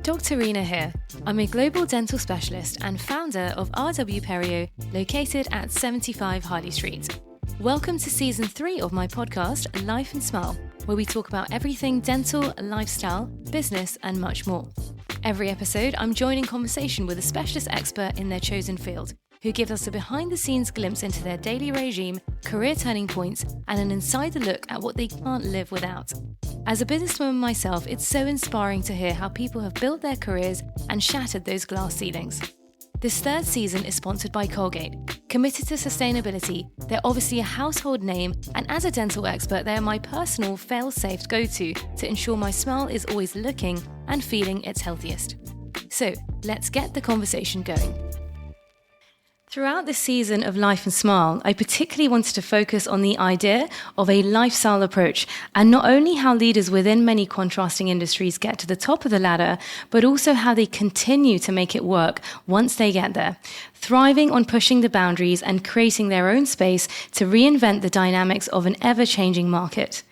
Dr. Reena here. I'm a global dental specialist and founder of RW Perio, located at 75 Harley Street. Welcome to Season 3 of my podcast, Life Smile, where we talk about everything dental, lifestyle, business, and much more. Every episode, I'm joining conversation with a specialist expert in their chosen field, who gives us a behind-the-scenes glimpse into their daily regime, career turning points, and an insider look at what they can't live without. As a businesswoman myself, it's so inspiring to hear how people have built their careers and shattered those glass ceilings. This third season is sponsored by Colgate. Committed to sustainability, they're obviously a household name, and as a dental expert, they are my personal fail-safe go-to to ensure my smile is always looking and feeling its healthiest. So, let's get the conversation going. Throughout this season of Life and Smile, I particularly wanted to focus on the idea of a lifestyle approach, and not only how leaders within many contrasting industries get to the top of the ladder, but also how they continue to make it work once they get there, thriving on pushing the boundaries and creating their own space to reinvent the dynamics of an ever-changing market.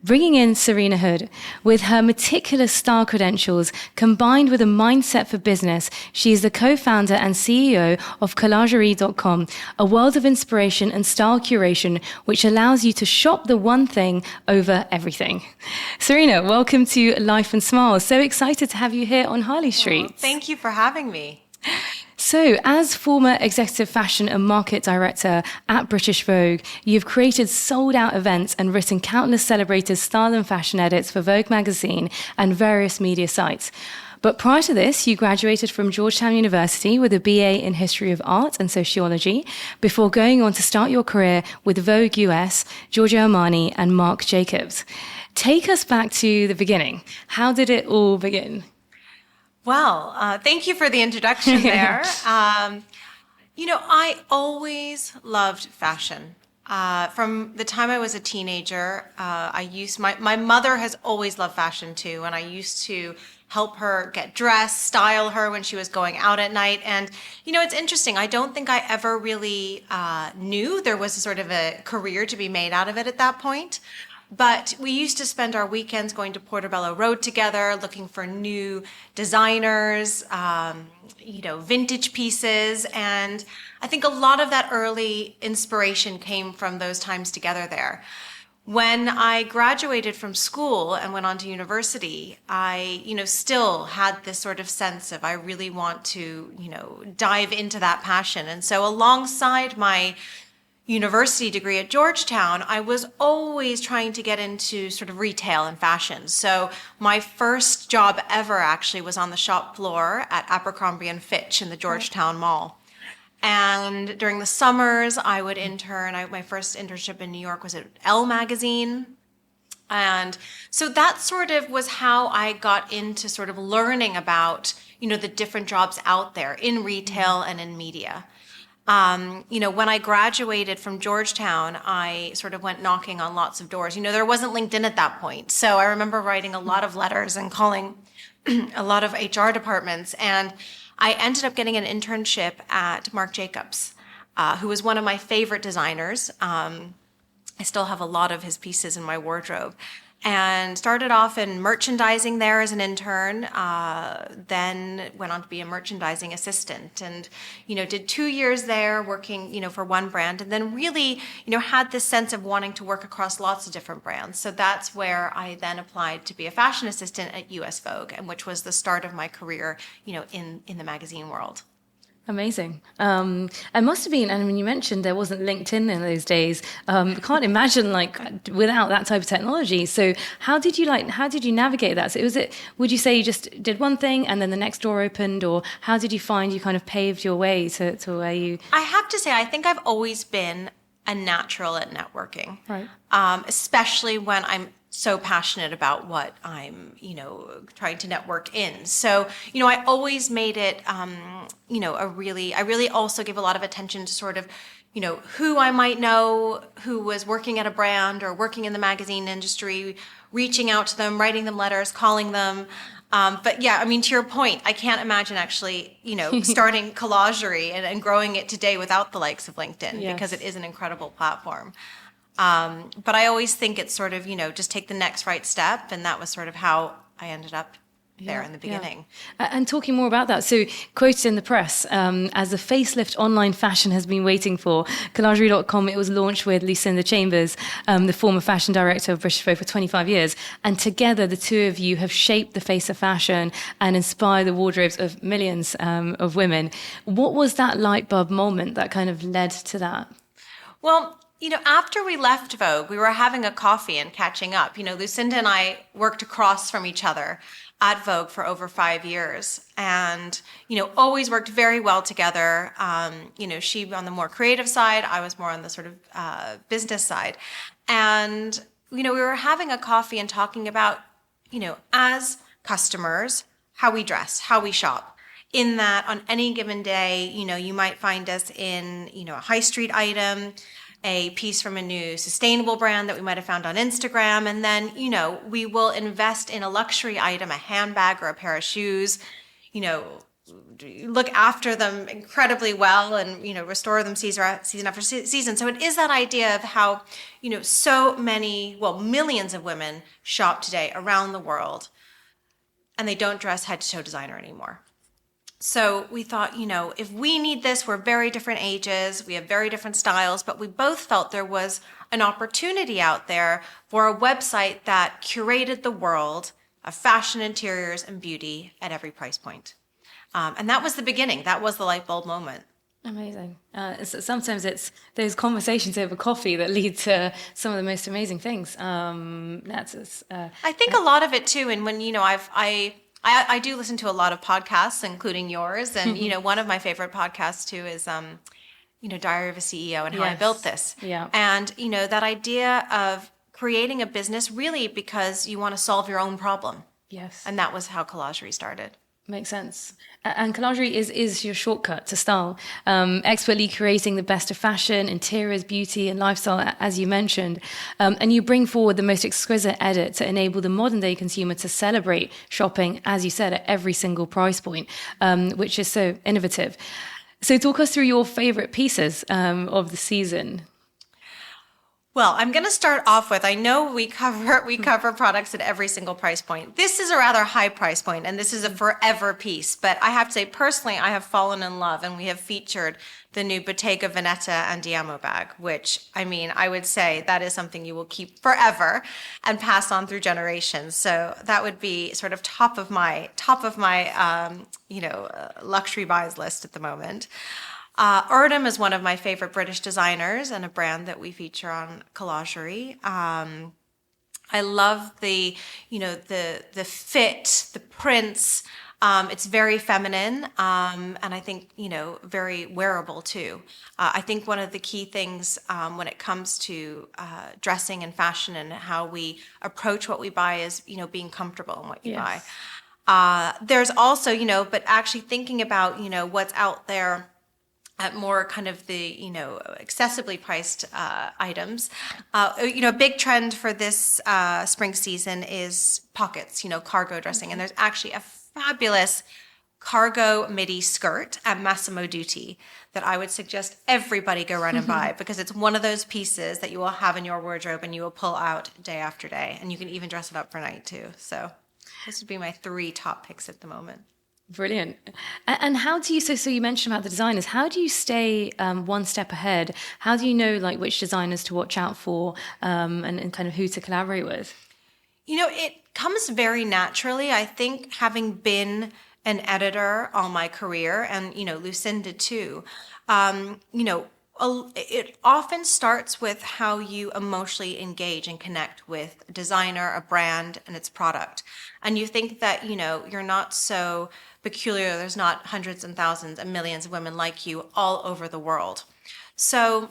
Bringing in Serena Hood, with her meticulous style credentials combined with a mindset for business, she is the co-founder and CEO of collagerie.com, a world of inspiration and style curation which allows you to shop the one thing over everything. Serena, welcome to Life and Smile. So excited to have you here on Harley Street. Well, thank you for having me. So, as former executive fashion and market director at British Vogue, you've created sold-out events and written countless celebrated style and fashion edits for Vogue magazine and various media sites. But prior to this, you graduated from Georgetown University with a BA in History of Art and Sociology, before going on to start your career with Vogue US, Giorgio Armani, and Marc Jacobs. Take us back to the beginning. How did it all begin? Well, thank you for the introduction there. I always loved fashion. From the time I was a teenager, my mother has always loved fashion too, and I used to help her get dressed, style her when she was going out at night. And, it's interesting. I don't think I ever really knew there was a sort of a career to be made out of it at that point. But we used to spend our weekends going to Portobello Road together, looking for new designers, vintage pieces. And I think a lot of that early inspiration came from those times together there. When I graduated from school and went on to university, I, still had this sort of sense of I really want to, dive into that passion. And so alongside my university degree at Georgetown, I was always trying to get into sort of retail and fashion. So my first job ever actually was on the shop floor at Abercrombie & Fitch in the Georgetown Mall. And during the summers, I would intern. My first internship in New York was at Elle magazine. And so that sort of was how I got into sort of learning about, the different jobs out there in retail and in media. When I graduated from Georgetown, I sort of went knocking on lots of doors. There wasn't LinkedIn at that point. So I remember writing a lot of letters and calling a lot of HR departments. And I ended up getting an internship at Marc Jacobs, who was one of my favorite designers. I still have a lot of his pieces in my wardrobe. And started off in merchandising there as an intern, then went on to be a merchandising assistant and, did 2 years there working, for one brand, and then really, had this sense of wanting to work across lots of different brands. So that's where I then applied to be a fashion assistant at US Vogue, and which was the start of my career, in the magazine world. Amazing. It must have been, and when you mentioned there wasn't LinkedIn in those days, can't imagine without that type of technology. So how did you navigate that? So would you say you just did one thing and then the next door opened, or how did you find you kind of paved your way to where you? I have to say, I think I've always been a natural at networking, right? Especially when I'm so passionate about what I'm, trying to network in. So, I always made it, I really also give a lot of attention to sort of, who I might know who was working at a brand or working in the magazine industry, reaching out to them, writing them letters, calling them. But yeah, to your point, I can't imagine actually, starting Collagerie and growing it today without the likes of LinkedIn, yes, because it is an incredible platform. But I always think it's sort of, just take the next right step. And that was sort of how I ended up there in the beginning. And talking more about that, so quoted in the press, as the facelift online fashion has been waiting for, collagerie.com, it was launched with Lucinda Chambers, the former fashion director of British Vogue for 25 years. And together, the two of you have shaped the face of fashion and inspired the wardrobes of millions of women. What was that light bulb moment that kind of led to that? Well, after we left Vogue, we were having a coffee and catching up. Lucinda and I worked across from each other at Vogue for over 5 years and, always worked very well together. She on the more creative side, I was more on the sort of business side. And, we were having a coffee and talking about, as customers, how we dress, how we shop. In that on any given day, you might find us in, a high street item, a piece from a new sustainable brand that we might have found on Instagram. And then, we will invest in a luxury item, a handbag or a pair of shoes, look after them incredibly well and, restore them season after season. So it is that idea of how, so many, millions of women shop today around the world and they don't dress head to toe designer anymore. So we thought, if we need this, we're very different ages, we have very different styles, but we both felt there was an opportunity out there for a website that curated the world of fashion, interiors, and beauty at every price point. And that was the beginning. That was the light bulb moment. Amazing. Sometimes it's those conversations over coffee that lead to some of the most amazing things. I think a lot of it too, and when, I do listen to a lot of podcasts, including yours. And, one of my favorite podcasts too is, Diary of a CEO and how I built this. Yeah. And, that idea of creating a business really because you want to solve your own problem. Yes. And that was how Collagerie started. Makes sense. And Collagerie is your shortcut to style, expertly curating the best of fashion, interiors, beauty, and lifestyle, as you mentioned. And you bring forward the most exquisite edit to enable the modern day consumer to celebrate shopping, as you said, at every single price point, which is so innovative. So talk us through your favorite pieces of the season. Well, I'm going to start off with, I know we cover products at every single price point. This is a rather high price point, and this is a forever piece. But I have to say, personally, I have fallen in love, and we have featured the new Bottega Veneta Andiamo bag, which, I would say that is something you will keep forever and pass on through generations. So that would be sort of top of my luxury buys list at the moment. Erdem is one of my favorite British designers and a brand that we feature on Collagerie. I love the fit, the prints. It's very feminine, and I think, very wearable too. I think one of the key things when it comes to dressing and fashion and how we approach what we buy is, being comfortable in what you buy. There's also, but actually thinking about, what's out there at more kind of the, accessibly priced items. A big trend for this spring season is pockets, cargo dressing. And there's actually a fabulous cargo midi skirt at Massimo Dutti that I would suggest everybody go run and buy because it's one of those pieces that you will have in your wardrobe and you will pull out day after day. And you can even dress it up for night too. So this would be my 3 top picks at the moment. Brilliant. And how do you, so you mentioned about the designers, how do you stay one step ahead? How do you know which designers to watch out for and kind of who to collaborate with? It comes very naturally. I think having been an editor all my career and, Lucinda too, it often starts with how you emotionally engage and connect with a designer, a brand, and its product. And you think that, you're not so peculiar. There's not hundreds and thousands and millions of women like you all over the world. So,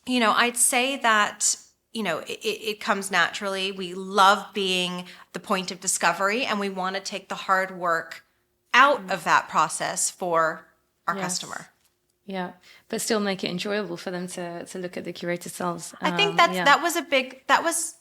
I'd say that, it comes naturally. We love being the point of discovery, and we want to take the hard work out of that process for our customer. Yeah, but still make it enjoyable for them to look at the curated styles. I think that was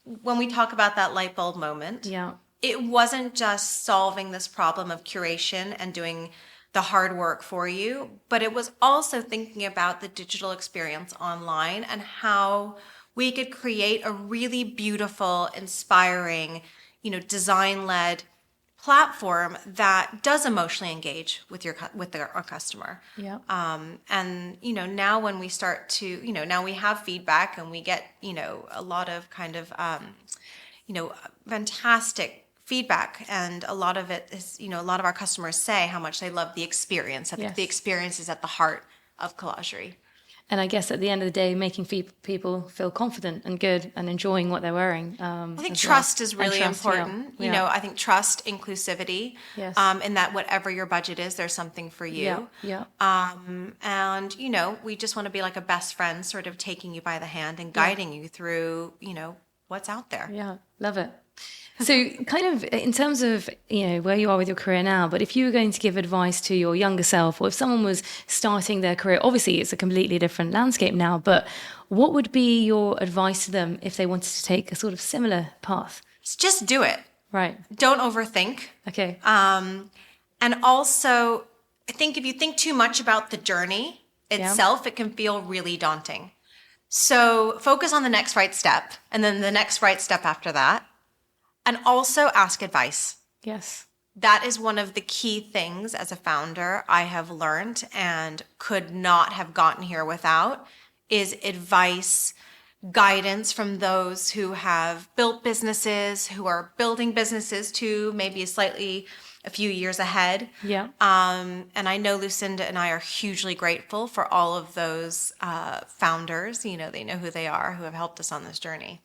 when we talk about that light bulb moment. Yeah, it wasn't just solving this problem of curation and doing the hard work for you, but it was also thinking about the digital experience online and how we could create a really beautiful, inspiring, design-led platform that does emotionally engage with our customer. Yeah. And now when we start to now we have feedback and we get a lot of kind of fantastic feedback, and a lot of it is a lot of our customers say how much they love the experience. I think the experience is at the heart of collagery. And I guess at the end of the day, making people feel confident and good and enjoying what they're wearing. I think trust is really important. Yeah. I think trust, inclusivity, Yes. in that whatever your budget is, there's something for you. Yeah. And, we just want to be like a best friend, sort of taking you by the hand and guiding you through, what's out there. Yeah. Love it. So kind of in terms of, where you are with your career now, but if you were going to give advice to your younger self, or if someone was starting their career, obviously it's a completely different landscape now, but what would be your advice to them if they wanted to take a sort of similar path? Just do it. Right. Don't overthink. Okay. And also, I think if you think too much about the journey itself, it can feel really daunting. So focus on the next right step, and then the next right step after that. And also ask advice. Yes. That is one of the key things as a founder I have learned and could not have gotten here without, is advice, guidance from those who have built businesses, who are building businesses too, maybe a few years ahead. Yeah. And I know Lucinda and I are hugely grateful for all of those founders. They know who they are, who have helped us on this journey.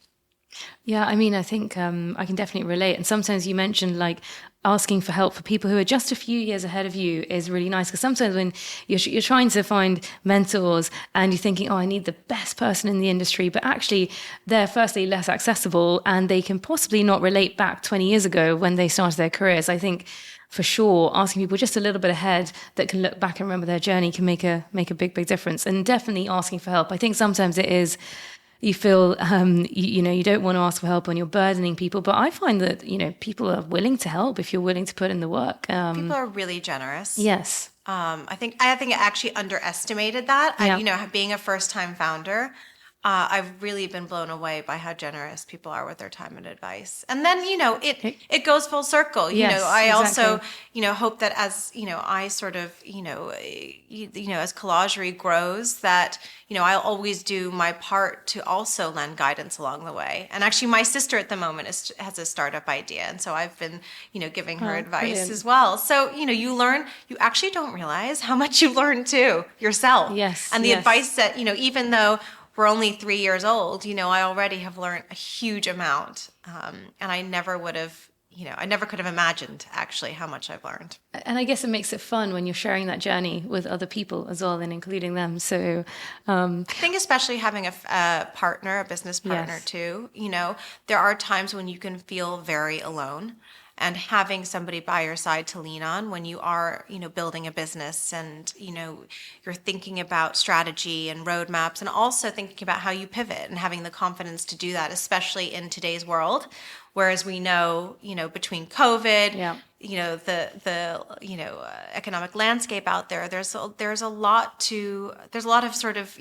Yeah, I mean, I think I can definitely relate. And sometimes you mentioned like asking for help for people who are just a few years ahead of you is really nice, because sometimes when you're trying to find mentors and you're thinking, oh, I need the best person in the industry, but actually they're firstly less accessible and they can possibly not relate back 20 years ago when they started their careers. I think for sure, asking people just a little bit ahead that can look back and remember their journey can make a big, big difference. And definitely asking for help. I think sometimes it is, you feel, you don't want to ask for help when you're burdening people. But I find that, people are willing to help if you're willing to put in the work. People are really generous. Yes. I think I actually underestimated that. Yeah. Being a first-time founder, I've really been blown away by how generous people are with their time and advice. And then, it goes full circle. Yes, I exactly. also, hope that as, I sort of, as collagery grows, that, I'll always do my part to also lend guidance along the way. And actually my sister at the moment has a startup idea. And so I've been, giving her advice brilliant. as well. So, you actually don't realize how much you learn too yourself. Yes. And the yes. advice that, even though we're only 3 years old, I already have learned a huge amount. And I never could have imagined actually how much I've learned. And I guess it makes it fun when you're sharing that journey with other people as well and including them. So I think especially having a partner, a business partner Yes. too, there are times when you can feel very alone. And having somebody by your side to lean on when you are, building a business and, you're thinking about strategy and roadmaps, and also thinking about how you pivot and having the confidence to do that, especially in today's world. Whereas we know, between COVID, Yeah. the economic landscape out there, there's a lot of sort of,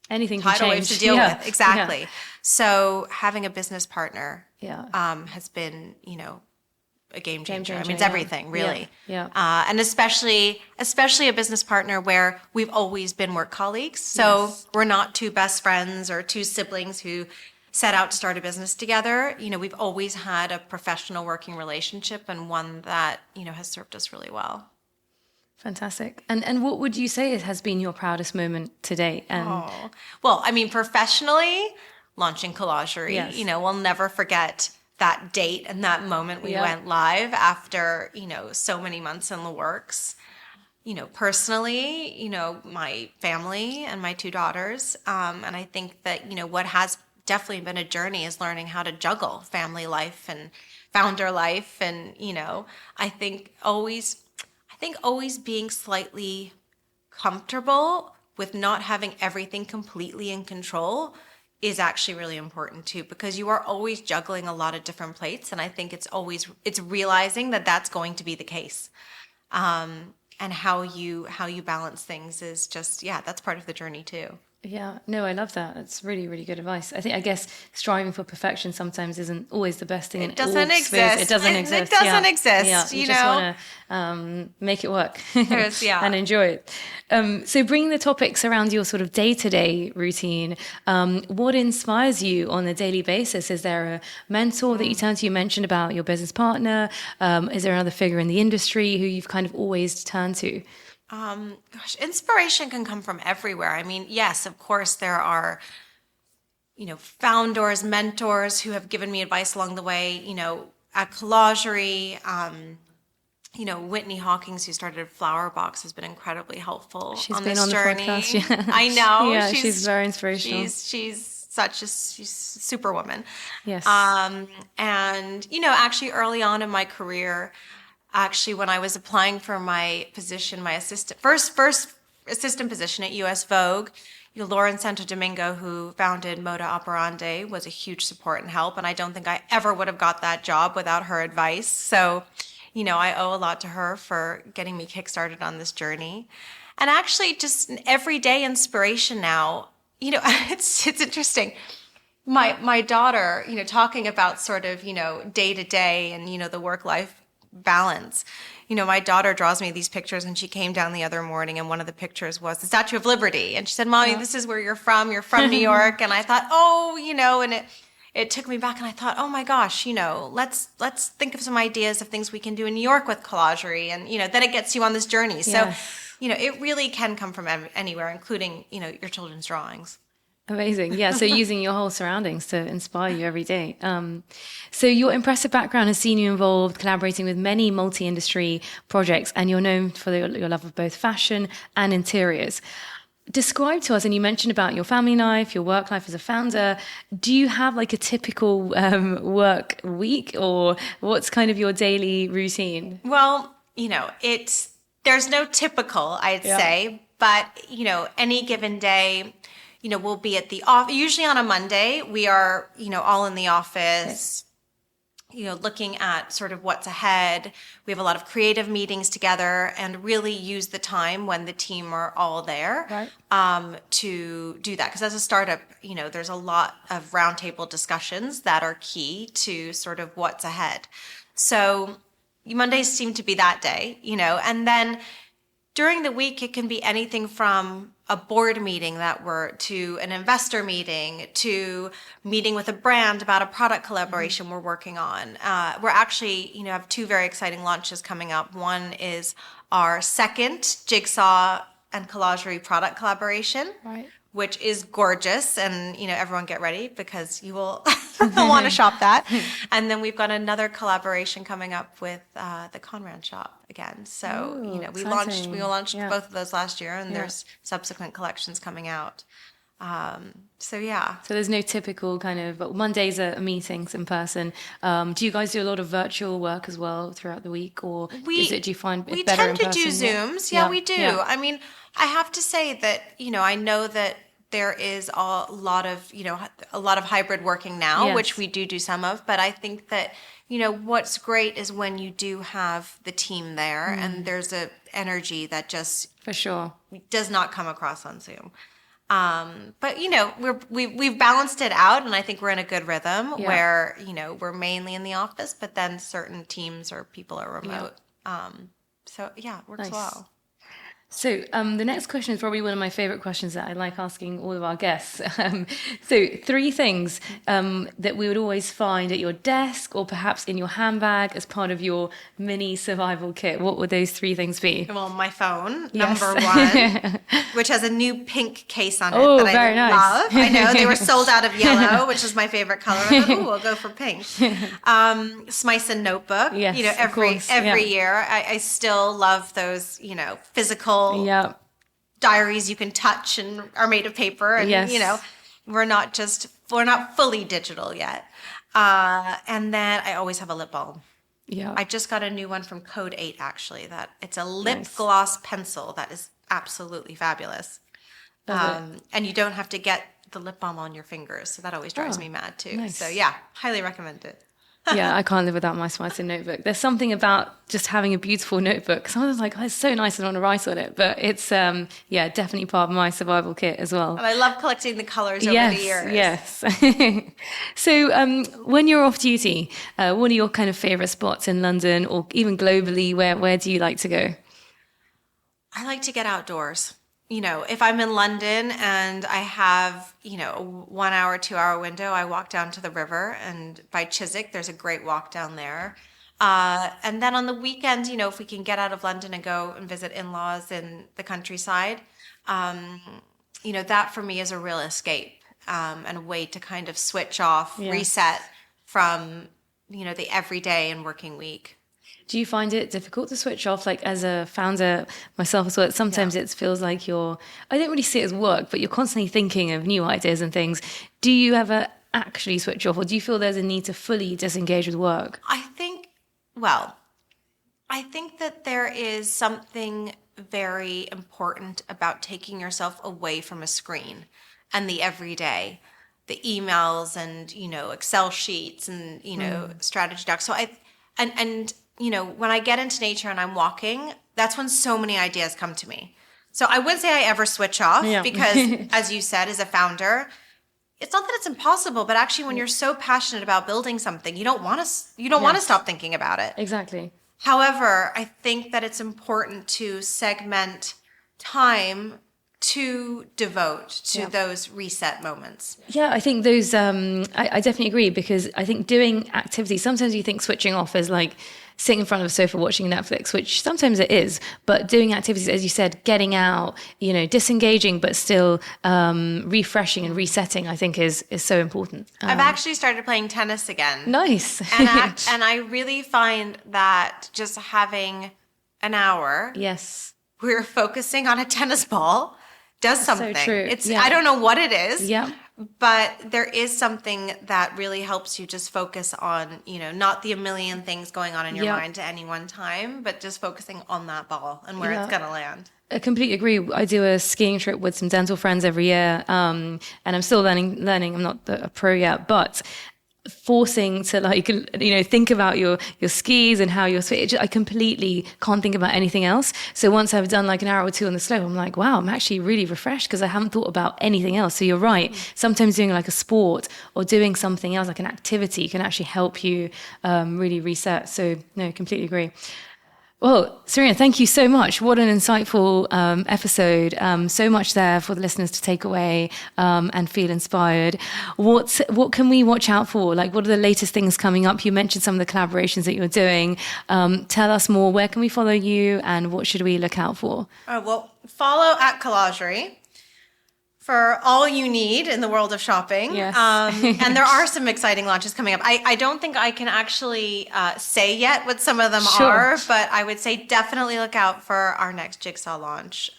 anything can tidal change. waves to deal Yeah. with. Exactly. Yeah. So having a business partner, Yeah. has been, a game changer. changer, I mean, it's yeah. everything, really. Yeah. And especially a business partner where we've always been work colleagues. So Yes. we're not two best friends or two siblings who set out to start a business together. We've always had a professional working relationship, and one that, has served us really well. Fantastic. And what would you say has been your proudest moment to date? And Well, I mean, professionally, launching Collagery, Yes. We'll never forget that date and that moment we Yeah. went live after, so many months in the works. Personally, my family and my 2 daughters. And I think that, what has definitely been a journey is learning how to juggle family life and founder life. And, I think always being slightly comfortable with not having everything completely in control is actually really important too, because you are always juggling a lot of different plates. And I think it's realizing that that's going to be the case. And how you balance things is just, that's part of the journey too. Yeah, no, I love that. It's really, really good advice. I guess striving for perfection sometimes isn't always the best thing in It all doesn't spheres. It exist. doesn't It exist. doesn't Yeah, exist, yeah. You just want to make it work There's, and yeah. enjoy it. So, bringing the topics around your sort of day-to-day routine, what inspires you on a daily basis? Is there a mentor that you turn to? You mentioned about your business partner. Is there another figure in the industry who you've kind of always turned to? Gosh, inspiration can come from everywhere. I mean, yes, of course, there are, founders, mentors who have given me advice along the way, at Collagery, Whitney Hawkins, who started Flower Box, has been incredibly helpful She's on been this on the journey. podcast. Yeah, I know. yeah, she's very inspirational. She's superwoman. Yes. And, actually early on in my career, actually when I was applying for my position, my first assistant position at US Vogue, Lauren Santo Domingo, who founded Moda Operandi, was a huge support and help. And I don't think I ever would have got that job without her advice. So, I owe a lot to her for getting me kickstarted on this journey. And actually just an everyday inspiration now, it's interesting. My daughter, talking about sort of, day to day and, the work-life balance. My daughter draws me these pictures, and she came down the other morning, and one of the pictures was the Statue of Liberty. And she said, Mommy, this is where you're from. You're from New York. And I thought, and it took me back, and I thought, oh my gosh, let's think of some ideas of things we can do in New York with Collagery. And, then it gets you on this journey. So, Yes. it really can come from anywhere, including, your children's drawings. Amazing. Yeah. So using your whole surroundings to inspire you every day. So your impressive background has seen you involved collaborating with many multi-industry projects, and you're known for your love of both fashion and interiors. Describe to us, and you mentioned about your family life, your work life as a founder. Do you have like a typical work week, or what's kind of your daily routine? Well, there's no typical, I'd say, but, any given day, we'll be at the office. Usually on a Monday, we are, all in the office, looking at sort of what's ahead. We have a lot of creative meetings together and really use the time when the team are all there to do that. Because as a startup, there's a lot of roundtable discussions that are key to sort of what's ahead. So Mondays seem to be that day, and then during the week, it can be anything from a board meeting to an investor meeting to meeting with a brand about a product collaboration we're working on. We're actually, have two very exciting launches coming up. One is our second Jigsaw and Collagery product collaboration, which is gorgeous. And, everyone get ready because you will want to shop that. And then we've got another collaboration coming up with the Conran shop again. So, we launched both of those last year, and there's subsequent collections coming out. So there's no typical kind of, but Mondays are meetings in person. Do you guys do a lot of virtual work as well throughout the week, or do you find it better in person? We tend to do Zooms. Yeah, we do. Yeah. I mean, I have to say that, I know that there is a lot of hybrid working now, which we do some of, but I think that, what's great is when you do have the team there and there's a energy that just for sure does not come across on Zoom. But we've balanced it out, and I think we're in a good rhythm where, we're mainly in the office, but then certain teams or people are remote. So it works well. So the next question is probably one of my favorite questions that I like asking all of our guests. So 3 things that we would always find at your desk or perhaps in your handbag as part of your mini survival kit. What would those 3 things be? Well, my phone, number 1, which has a new pink case on it that I very nice. love. I know, they were sold out of yellow, which is my favorite color. I thought, I'll go for pink. Smyson notebook. Yes, every year. I still love those, physical diaries you can touch and are made of paper, and we're not fully digital yet. And then I always have a lip balm. I just got a new one from Code 8 actually, that it's a lip gloss pencil that is absolutely fabulous. And you don't have to get the lip balm on your fingers, so that always drives me mad too. So highly recommend it. Yeah, I can't live without my Spicer notebook. There's something about just having a beautiful notebook. Someone's like, oh, it's so nice, I don't want to write on it. But it's, definitely part of my survival kit as well. And I love collecting the colors over the years. Yes. So when you're off duty, what are your kind of favorite spots in London or even globally? Where do you like to go? I like to get outdoors. If I'm in London and I have, a 1 hour, 2 hour window, I walk down to the river, and by Chiswick, there's a great walk down there. And then on the weekends, if we can get out of London and go and visit in-laws in the countryside, that for me is a real escape, and a way to kind of switch off, reset from, the everyday and working week. Do you find it difficult to switch off? Like as a founder myself as well, sometimes it feels like I don't really see it as work, but you're constantly thinking of new ideas and things. Do you ever actually switch off, or do you feel there's a need to fully disengage with work? I think that there is something very important about taking yourself away from a screen and the everyday, the emails and, Excel sheets and, strategy docs. So when I get into nature and I'm walking, that's when so many ideas come to me. So I wouldn't say I ever switch off because, as you said, as a founder, it's not that it's impossible, but actually when you're so passionate about building something, you don't want to stop thinking about it. Exactly. However, I think that it's important to segment time to devote to those reset moments. Yeah, I think those, I definitely agree, because I think doing activities, sometimes you think switching off is like sitting in front of a sofa watching Netflix, which sometimes it is, but doing activities, as you said, getting out, disengaging, but still refreshing and resetting, I think is so important. I've actually started playing tennis again. Nice. and I really find that just having an hour where you're focusing on a tennis ball does something. So true. I don't know what it is. Yeah. But there is something that really helps you just focus on, not the a million things going on in your mind at any one time, but just focusing on that ball and where it's going to land. I completely agree. I do a skiing trip with some dental friends every year, and I'm still learning. I'm not a pro yet, but forcing to think about your skis and how you're I completely can't think about anything else. So once I've done like an hour or two on the slope, I'm like, wow, I'm actually really refreshed because I haven't thought about anything else. So you're right. Sometimes doing like a sport or doing something else, like an activity, can actually help you really reset. So no, completely agree. Well, Serena, thank you so much. What an insightful episode. So much there for the listeners to take away and feel inspired. What can we watch out for? Like, what are the latest things coming up? You mentioned some of the collaborations that you're doing. Tell us more. Where can we follow you, and what should we look out for? Follow at Collagery for all you need in the world of shopping. Yes. And there are some exciting launches coming up. I don't think I can actually say yet what some of them are, but I would say definitely look out for our next Jigsaw launch,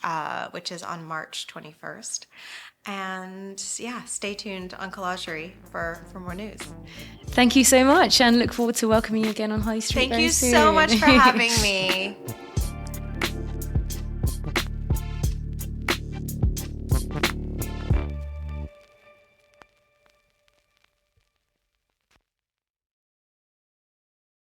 which is on March 21st. And stay tuned on Collagery for more news. Thank you so much, and look forward to welcoming you again on High Street. Thank you so much for having me.